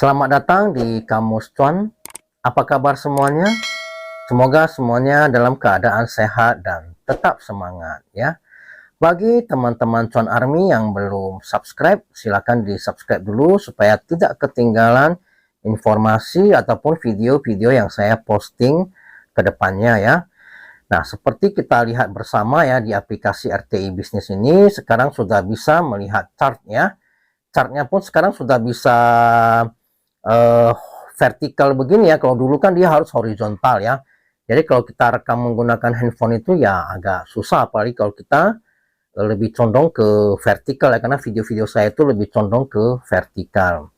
Selamat datang di Kamus Cuan. Apa kabar semuanya? Semoga semuanya dalam keadaan sehat dan tetap semangat ya. Bagi teman-teman Cuan Army yang belum subscribe, silakan di-subscribe dulu supaya tidak ketinggalan informasi ataupun video-video yang saya posting ke depannya ya. Nah, seperti kita lihat bersama ya di aplikasi RTI Bisnis ini, sekarang sudah bisa melihat chart ya. Chartnya pun sekarang sudah bisa uh, vertikal begini ya. Kalau dulu kan dia harus horizontal ya. Jadi kalau kita rekam menggunakan handphone itu ya agak susah, apalagi kalau kita lebih condong ke vertikal ya, karena video-video saya itu lebih condong ke vertikal.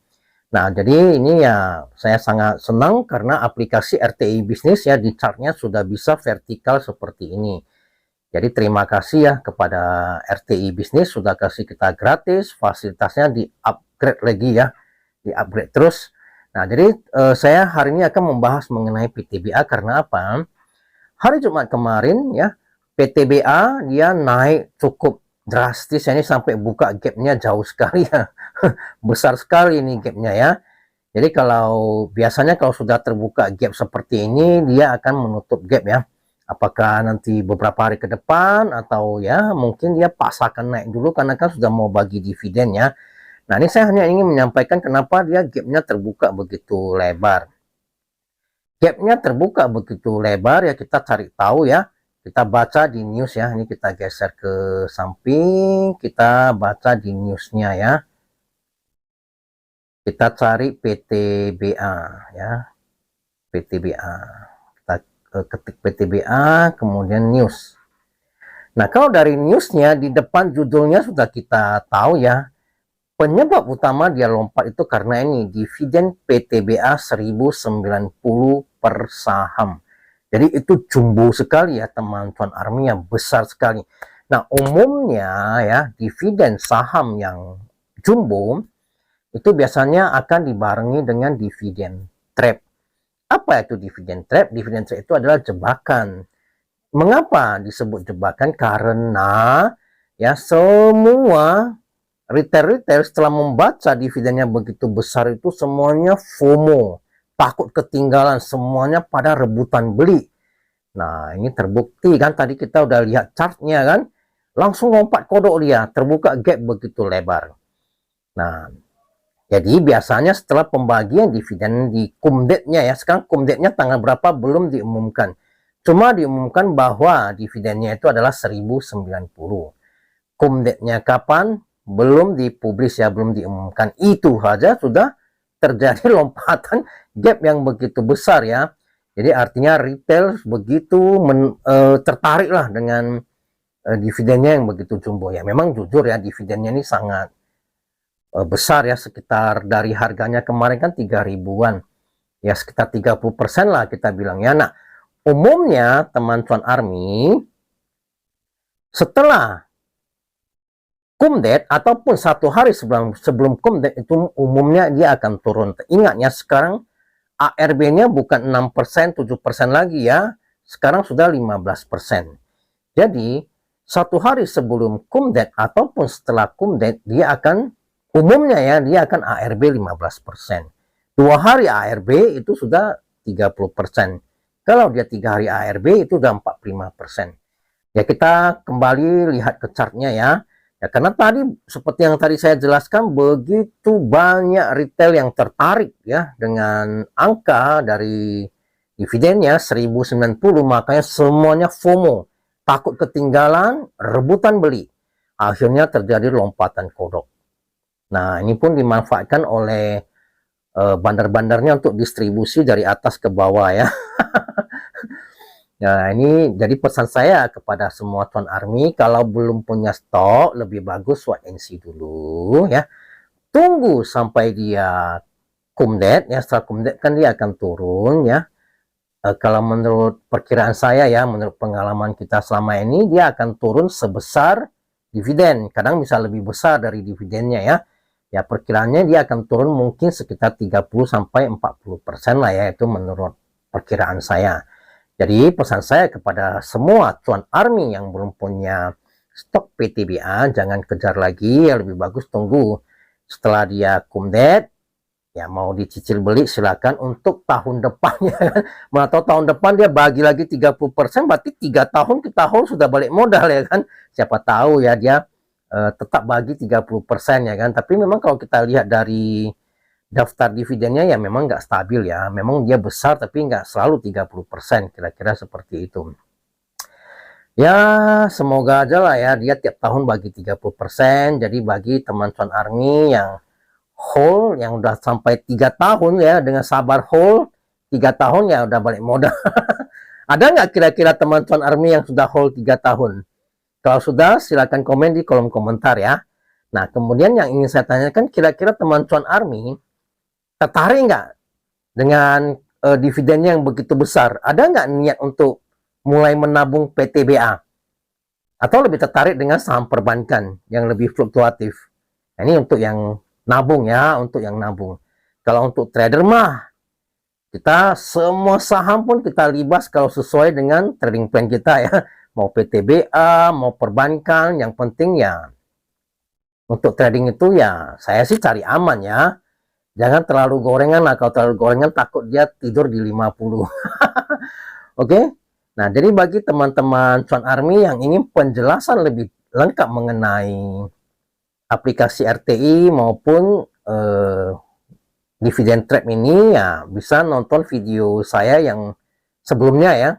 Nah, jadi ini ya saya sangat senang karena aplikasi RTI Bisnis ya di chartnya sudah bisa vertikal seperti ini. Jadi terima kasih ya kepada RTI Bisnis sudah kasih kita gratis, fasilitasnya di upgrade lagi ya, di upgrade terus. Nah, jadi saya hari ini akan membahas mengenai PTBA karena apa? Hari Jumat kemarin ya, PTBA dia naik cukup drastis ya, ini sampai buka gapnya jauh sekali ya. Besar sekali ini gapnya ya. Jadi kalau biasanya kalau sudah terbuka gap seperti ini, dia akan menutup gap ya. Apakah nanti beberapa hari ke depan atau ya mungkin dia paksakan naik dulu karena kan sudah mau bagi dividen ya. Nah, ini saya hanya ingin menyampaikan kenapa dia gapnya terbuka begitu lebar. Gapnya terbuka begitu lebar ya, kita cari tahu ya. Kita baca di news ya. Ini kita geser ke samping, kita baca di newsnya ya. Kita cari PTBA ya. PTBA. Kita ketik PTBA, kemudian news. Nah, kalau dari newsnya di depan judulnya sudah kita tahu ya. Penyebab utama dia lompat itu karena ini dividen PTBA 1090 per saham. Jadi itu jumbo sekali ya teman-teman Army, yang besar sekali. Nah, umumnya ya dividen saham yang jumbo itu biasanya akan dibarengi dengan dividen trap. Apa itu dividen trap? Dividen trap itu adalah jebakan. Mengapa disebut jebakan? Karena ya semua retail setelah membaca dividennya begitu besar itu semuanya FOMO, takut ketinggalan, semuanya pada rebutan beli. Nah, ini terbukti kan, tadi kita udah lihat chartnya kan, langsung lompat kodok dia, terbuka gap begitu lebar. Nah, jadi biasanya setelah pembagian dividen di kumdetnya ya, sekarang kumdetnya tanggal berapa belum diumumkan, cuma diumumkan bahwa dividennya itu adalah 1090. Kumdetnya kapan? Belum dipublis ya, belum diumumkan. Itu saja sudah terjadi lompatan gap yang begitu besar ya. Jadi artinya retail begitu tertarik lah dengan dividennya yang begitu jumbo ya. Memang jujur ya, dividennya ini sangat besar ya, sekitar dari harganya kemarin kan 3 ribuan. Ya sekitar 30% lah kita bilang ya. Nah, umumnya teman Cuan Army setelah kumdet ataupun satu hari sebelum kumdet itu umumnya dia akan turun. Ingatnya sekarang ARB-nya bukan 6%, 7% lagi ya. Sekarang sudah 15%. Jadi, satu hari sebelum kumdet ataupun setelah kumdet dia akan umumnya ya, dia akan ARB 15%. 2 hari ARB itu sudah 30%. Kalau dia 3 hari ARB itu sudah 45%. Ya, kita kembali lihat ke chartnya ya. Ya, karena tadi seperti yang tadi saya jelaskan, begitu banyak retail yang tertarik ya dengan angka dari dividennya 1090, makanya semuanya FOMO, takut ketinggalan, rebutan beli. Akhirnya terjadi lompatan kodok. Nah, ini pun dimanfaatkan oleh bandar-bandarnya untuk distribusi dari atas ke bawah ya. Nah, ini jadi pesan saya kepada semua Tuan Army, kalau belum punya stok, lebih bagus wait and see dulu ya. Tunggu sampai dia kumdet ya, setelah kumdet kan dia akan turun ya. Kalau menurut perkiraan saya ya, menurut pengalaman kita selama ini, dia akan turun sebesar dividen. Kadang bisa lebih besar dari dividennya ya. Ya, perkiraannya dia akan turun mungkin sekitar 30-40% lah ya, itu menurut perkiraan saya. Jadi pesan saya kepada semua Cuan Army yang belum punya stok PTBA, jangan kejar lagi, ya lebih bagus tunggu setelah dia kumdet, Ya mau dicicil beli silakan untuk tahun depannya kan. Atau tahun depan dia bagi lagi 30%, berarti 3 tahun ke tahun sudah balik modal ya kan. Siapa tahu ya dia tetap bagi 30% ya kan. Tapi memang kalau kita lihat dari daftar dividennya ya memang nggak stabil ya. Memang dia besar tapi nggak selalu 30%, kira-kira seperti itu. Ya semoga aja lah ya dia tiap tahun bagi 30%. Jadi bagi teman Cuan Army yang hold, yang udah sampai 3 tahun ya, dengan sabar hold 3 tahun ya udah balik modal. Ada nggak kira-kira teman Cuan Army yang sudah hold 3 tahun? Kalau sudah silakan komen di kolom komentar ya. Nah kemudian yang ingin saya tanyakan, kira-kira teman Cuan Army tertarik nggak dengan dividennya yang begitu besar? Ada nggak niat untuk mulai menabung PTBA? Atau lebih tertarik dengan saham perbankan yang lebih fluktuatif? Nah, ini untuk yang nabung ya, untuk yang nabung. Kalau untuk trader mah kita semua saham pun kita libas kalau sesuai dengan trading plan kita ya. Mau PTBA, mau perbankan, yang penting ya untuk trading itu ya saya sih cari aman ya. Jangan terlalu gorengan lah, kalau terlalu gorengan takut dia tidur di 50. Oke? Nah, jadi bagi teman-teman Cuan Army yang ingin penjelasan lebih lengkap mengenai aplikasi RTI maupun Dividend Trap ini ya bisa nonton video saya yang sebelumnya ya.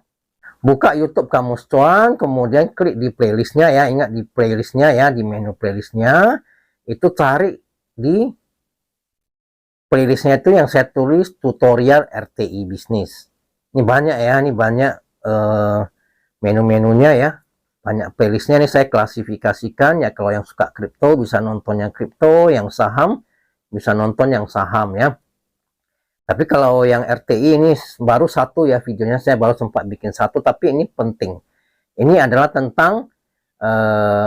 Buka YouTube Kamus Cuan, kemudian klik di playlistnya ya. Ingat di playlistnya ya, di menu playlistnya itu cari di playlistnya itu yang saya tulis tutorial RTI bisnis. Ini banyak ya, ini banyak menu-menunya ya. Banyak playlistnya nih saya klasifikasikan ya. Kalau yang suka kripto bisa nonton yang kripto, yang saham bisa nonton yang saham ya. Tapi kalau yang RTI ini baru satu ya videonya, saya baru sempat bikin satu, tapi ini penting. Ini adalah tentang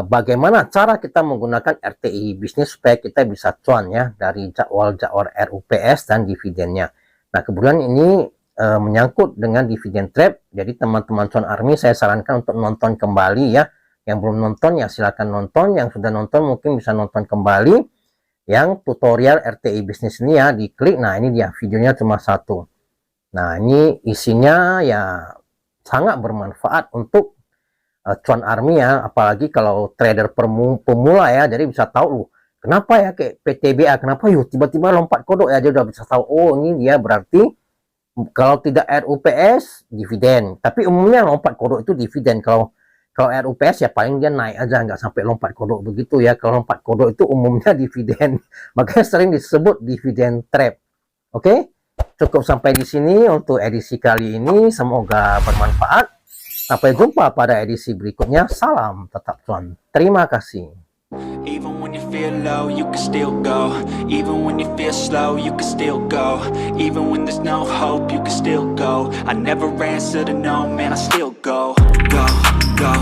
bagaimana cara kita menggunakan RTI bisnis supaya kita bisa cuan ya dari jadwal-jadwal RUPS dan dividennya. Nah kemudian ini menyangkut dengan Dividend Trap. Jadi teman-teman Cuan Army saya sarankan untuk nonton kembali ya. Yang belum nonton ya silakan nonton, yang sudah nonton mungkin bisa nonton kembali. Yang tutorial RTI bisnis ini ya, diklik. Nah ini dia videonya cuma satu. Nah ini isinya ya sangat bermanfaat untuk Cuan Army ya, apalagi kalau trader pemula ya. Jadi bisa tahu loh kenapa ya kayak PTBA, kenapa yuk tiba-tiba lompat kodok ya, dia udah bisa tahu oh ini dia berarti kalau tidak RUPS dividen, tapi umumnya lompat kodok itu dividen. Kalau RUPS ya paling dia naik aja, nggak sampai lompat kodok begitu ya. Kalau lompat kodok itu umumnya dividen, makanya sering disebut dividend trap. Oke, cukup sampai di sini untuk edisi kali ini, semoga bermanfaat. Sampai jumpa pada edisi berikutnya. Salam tetap cuan. Terima kasih. Even when you feel low, you can still go. Even when you feel slow, you can still go. Even when there's no hope, you can still go. I never answer to no, man, I still go. Go, go.